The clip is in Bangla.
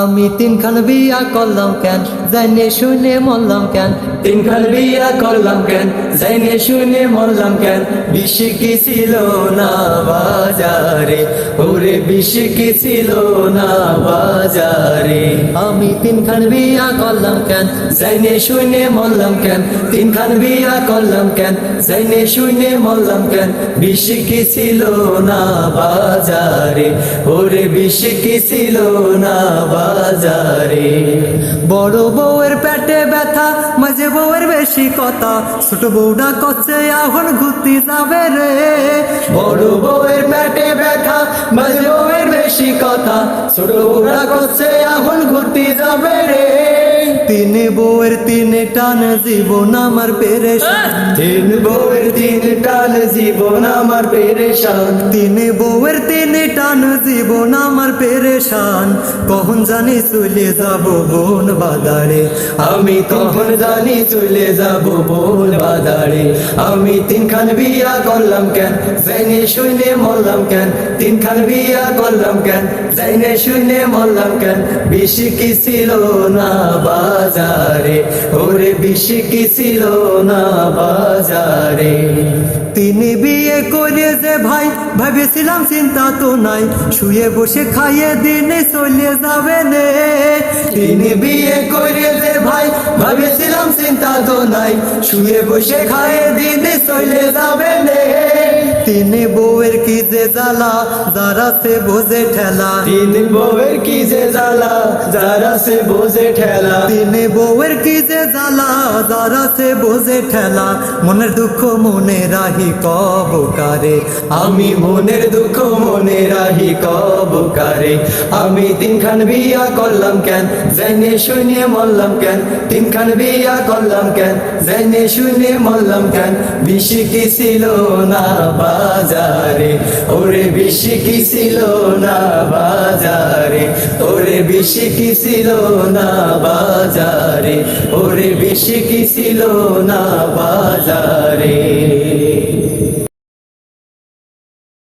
আমি তিনখান বিয়া করলাম কেন, জানে শুনে মরলাম কেন। তিনখান বিয়া করলাম কেন, জাইনে শুনে মরলাম কেন। বেশি কি ছিল না বাজারে, ওরে বেশি কি ছিল না বাজারে। আমি তিনখান বিয়া করলাম কেন, জাইনে শুনে মরলাম কেন। তিনখান বিয়া করলাম কেন, জাইনে শুনে মরলাম কেন। বেশি কি ছিল না বাজারে, ওরে বেশি কি ছিল না বাজারে। বড় বউয়ের পেটে ব্যথা, মাঝে বউয়ের বেশি কথা, ছোট বউটা করছে এখন ঘুরতে যাবে রে। বড় বউয়ের পেটে ব্যথা, মাঝে বউয়ের বেশি কথা, ছোট বউরা করছে এখন ঘুরতে যাবে রে। তিন বউয়ের তিনে টান, জীবন আমার পেরেশান। তিন বউয়ের তিন টান, জীবন আমার পেরেশান। তিন বউয়ের তিনে টান, জীবন আমার পেরেশান। কখন জানি চলে যাব বোন বাজারে, আমি কখন জানি চলে যাব বোন বাজারে। আমি তিনখান বিয়া করলাম কেন, জাইনে শুনে মরলাম কেন। তিনখান বিয়া করলাম কেন, জাইনে শুনে মরলাম কেন। বেশি কি ছিল না বাজারে, ওরে বেশি কি ছিল না বাজারে। তিনি বিয়ে করে যে ভাই, ভেবেছিলাম চিন্তা তো নাই, শুয়ে বসে খাইয়ে দিনে চলে যাবে নে। তিনি বিয়ে করে যে ভাই, ভেবেছিলাম চিন্তা তো নাই, শুয়ে বসে খায়ে দিনে চলে যাবে নে। তিনি বউয়ের কি যে জ্বালা, যারা সে বোঝে ঠেলা। তিন বউয়ের কি যে জ্বালা, যারা সে বোঝে ঠেলা। তিনি বউয়ের কি যে জ্বালা, যারা সে বোঝে ঠেলা। মনের দুঃখ মনে রাহি কব কারে, আমি মনের দুঃখ মনে রাহি কব কারে। আমি তিনখান বিয়া করলাম কেন, জাইনে শুনে মরলাম কেন। তিনখান বিয়া করলাম কেন, জাইনে শুনে মরলাম কেন। বেশি কি ছিল না বাজারে, ওরে বেশি কি ছিল না বাজারে। ওরে বেশি কি ছিল না বাজারে, ওরে বেশি কি ছিল না বাজারে।